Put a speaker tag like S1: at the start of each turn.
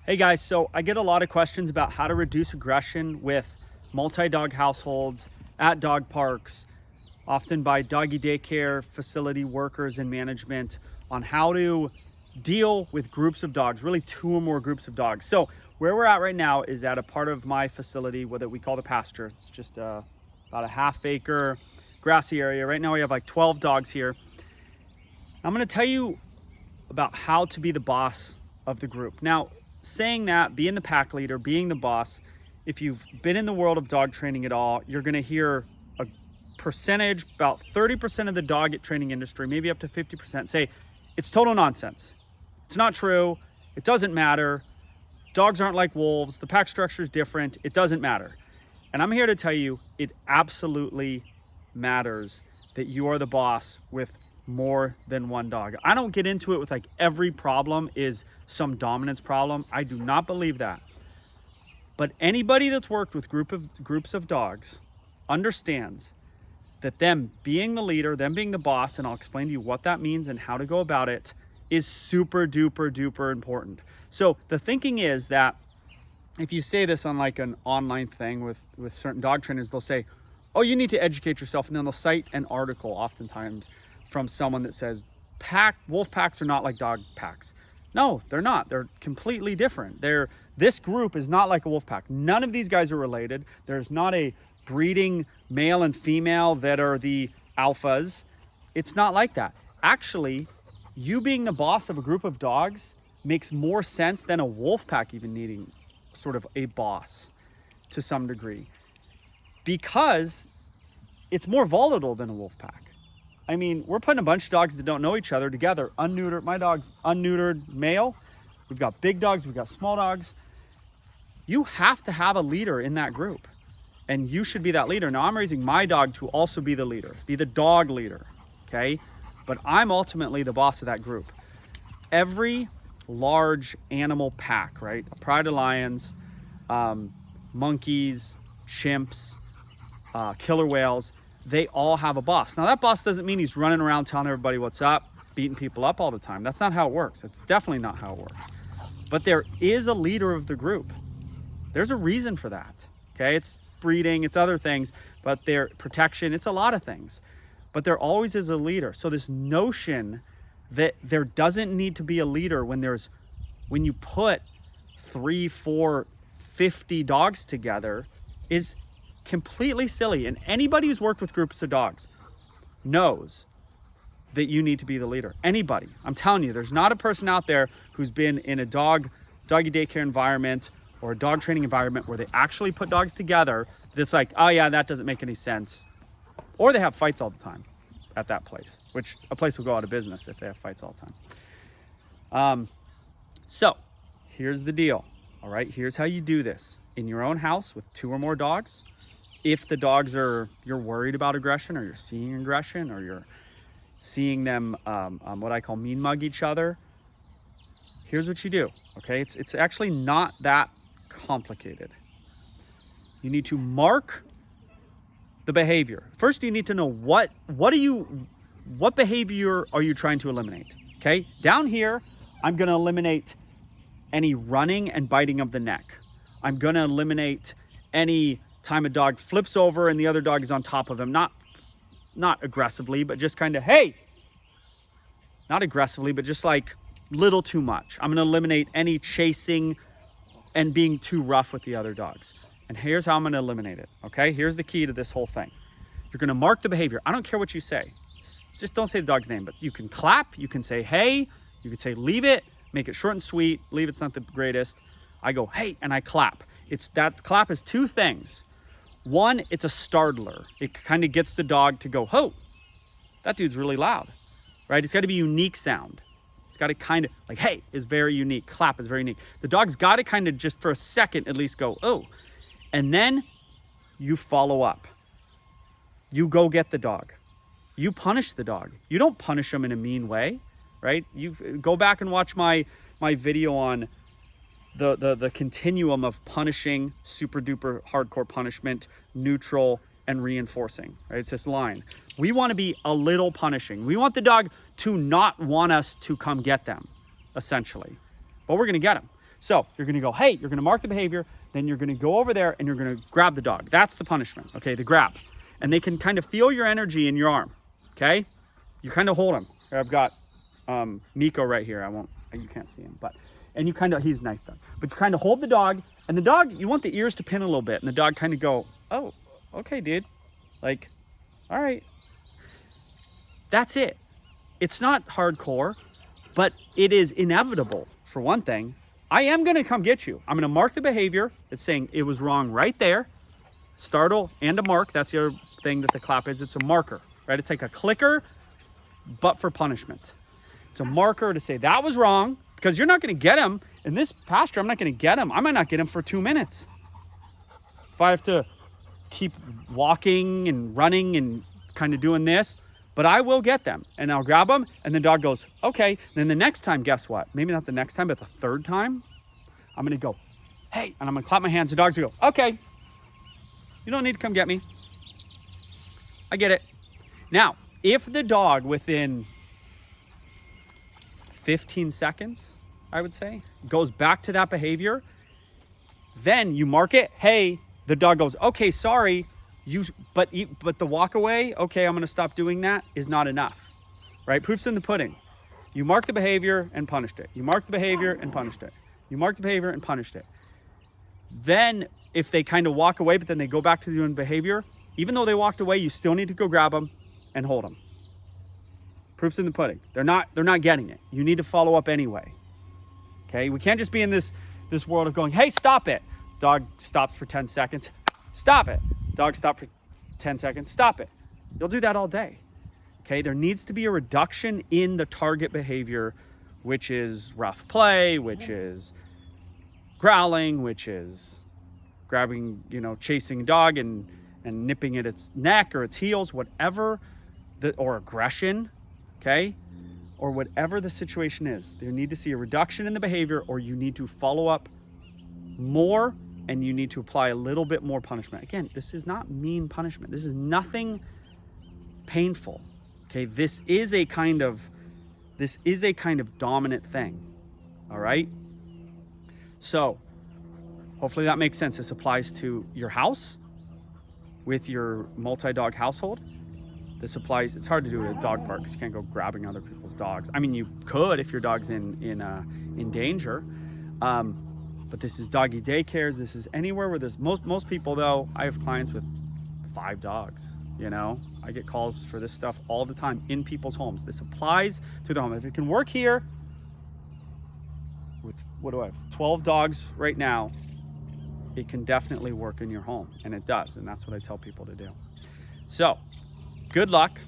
S1: Hey guys, so I get a lot of questions about how to reduce aggression with multi-dog households at dog parks, often by doggy daycare facility workers and management, on how to deal with groups of dogs, really two or more groups of dogs. So where we're at right now is at a part of my facility that we call the pasture. It's just about a half-acre grassy area. Right now we have like 12 dogs here. I'm going to tell you about how to be the boss of the group. Now, saying that, being the pack leader, being the boss, if you've been in the world of dog training at all, you're going to hear a percentage, about 30% of the dog training industry, maybe up to 50%, say it's total nonsense. It's not true. It doesn't matter. Dogs aren't like wolves. The pack structure is different. It doesn't matter. And I'm here to tell you it absolutely matters that you are the boss with more than one dog. I don't get into it with like every problem is some dominance problem. I do not believe that. But anybody that's worked with groups of dogs understands that them being the leader, them being the boss, and I'll explain to you what that means and how to go about it, is super duper important. So the thinking is that if you say this on like an online thing with certain dog trainers, they'll say, oh, you need to educate yourself. And then they'll cite an article oftentimes from someone that says wolf packs are not like dog packs. No, they're not. They're completely different. This group is not like a wolf pack. None of these guys are related. There's not a breeding male and female that are the alphas. It's not like that. Actually, you being the boss of a group of dogs makes more sense than a wolf pack even needing sort of a boss to some degree, because it's more volatile than a wolf pack. I mean, we're putting a bunch of dogs that don't know each other together, unneutered. My dog's unneutered male. We've got big dogs, we've got small dogs. You have to have a leader in that group, and you should be that leader. Now, I'm raising my dog to also be the leader, be the dog leader, okay? But I'm ultimately the boss of that group. Every large animal pack, right? A pride of lions, monkeys, chimps, killer whales, they all have a boss. Now, that boss doesn't mean he's running around telling everybody what's up, beating people up all the time. That's not how it works. It's definitely not how it works. But there is a leader of the group. There's a reason for that, okay? It's breeding, it's other things, but their protection, it's a lot of things. But there always is a leader. So this notion that there doesn't need to be a leader when you put 3, 4, 50 dogs together is completely silly. And anybody who's worked with groups of dogs knows that you need to be the leader. Anybody. I'm telling you, there's not a person out there who's been in a doggy daycare environment or a dog training environment where they actually put dogs together that's like, oh yeah, that doesn't make any sense. Or they have fights all the time at that place, which a place will go out of business if they have fights all the time. So here's the deal. All right, here's how you do this. In your own house with 2 or more dogs, if the dogs you're worried about aggression, or you're seeing aggression, or you're seeing them what I call mean mug each other, here's what you do, okay? It's actually not that complicated. You need to mark the behavior. First, you need to know what behavior are you trying to eliminate, okay? Down here, I'm gonna eliminate any running and biting of the neck. I'm gonna eliminate any time a dog flips over and the other dog is on top of him, not aggressively, but just kind of, hey, not aggressively, but just like little too much. I'm gonna eliminate any chasing and being too rough with the other dogs. And here's how I'm gonna eliminate it, okay? Here's the key to this whole thing. You're gonna mark the behavior. I don't care what you say. Just don't say the dog's name, but you can clap, you can say, hey, you can say, leave it, make it short and sweet, leave it's not the greatest. I go, hey, and I clap. That clap is 2 things. One, it's a startler. It kind of gets the dog to go, oh, that dude's really loud, right? It's gotta be unique sound. It's gotta kind of, like, hey, is very unique. Clap is very unique. The dog's gotta kind of just for a second at least go, oh. And then you follow up. You go get the dog. You punish the dog. You don't punish them in a mean way, right? You go back and watch my video on the continuum of punishing, super duper hardcore punishment, neutral, and reinforcing, right? It's this line. We want to be a little punishing. We want the dog to not want us to come get them, essentially. But we're going to get them. So you're gonna go, hey, you're gonna mark the behavior, then you're gonna go over there and you're gonna grab the dog. That's the punishment, okay, the grab. And they can kind of feel your energy in your arm, okay? You kind of hold him. I've got Miko right here. You can't see him, and you kind of, he's a nice dog. But you kind of hold the dog, and the dog, you want the ears to pin a little bit, and the dog kind of go, oh, okay, dude. Like, all right. That's it. It's not hardcore, but it is inevitable. For one thing, I am gonna come get you. I'm gonna mark the behavior. It's saying it was wrong right there. Startle and a mark. That's the other thing that the clap is. It's a marker, right? It's like a clicker, but for punishment. It's a marker to say that was wrong, because you're not gonna get him. In this pasture, I'm not gonna get him. I might not get him for 2 minutes. If I have to keep walking and running and kind of doing this, but I will get them, and I'll grab them, and the dog goes, okay. Then the next time, guess what? Maybe not the next time, but the third time, I'm gonna go, hey, and I'm gonna clap my hands. The dog's gonna go, okay, you don't need to come get me. I get it. Now, if the dog within 15 seconds, I would say, goes back to that behavior, then you mark it, hey, the dog goes, okay, sorry, but the walk away, okay, I'm gonna stop doing that, is not enough, right? Proof's in the pudding. You mark the behavior and punished it. You mark the behavior and punished it. You mark the behavior and punished it. Then if they kind of walk away, but then they go back to doing behavior, even though they walked away, you still need to go grab them and hold them. Proof's in the pudding. They're not getting it. You need to follow up anyway. Okay, we can't just be in this world of going, hey, stop it. Dog stops for 10 seconds. Stop it. Dog stop for 10 seconds. Stop it. You'll do that all day. Okay, there needs to be a reduction in the target behavior, which is rough play, which is growling, which is grabbing, chasing a dog and nipping at its neck or its heels, whatever, or aggression, okay? Or whatever the situation is. There need to see a reduction in the behavior, or you need to follow up more, and you need to apply a little bit more punishment. Again, this is not mean punishment. This is nothing painful. Okay, this is a kind of dominant thing. All right? So, hopefully that makes sense. This applies to your house with your multi-dog household. This applies, it's hard to do at a dog park because you can't go grabbing other people's dogs. I mean, you could if your dog's in danger. But this is doggy daycares. This is anywhere where there's most people, though. I have clients with 5 dogs. I get calls for this stuff all the time in people's homes. This applies to the home. If it can work here with, 12 dogs right now, it can definitely work in your home, and it does. And that's what I tell people to do. So, good luck.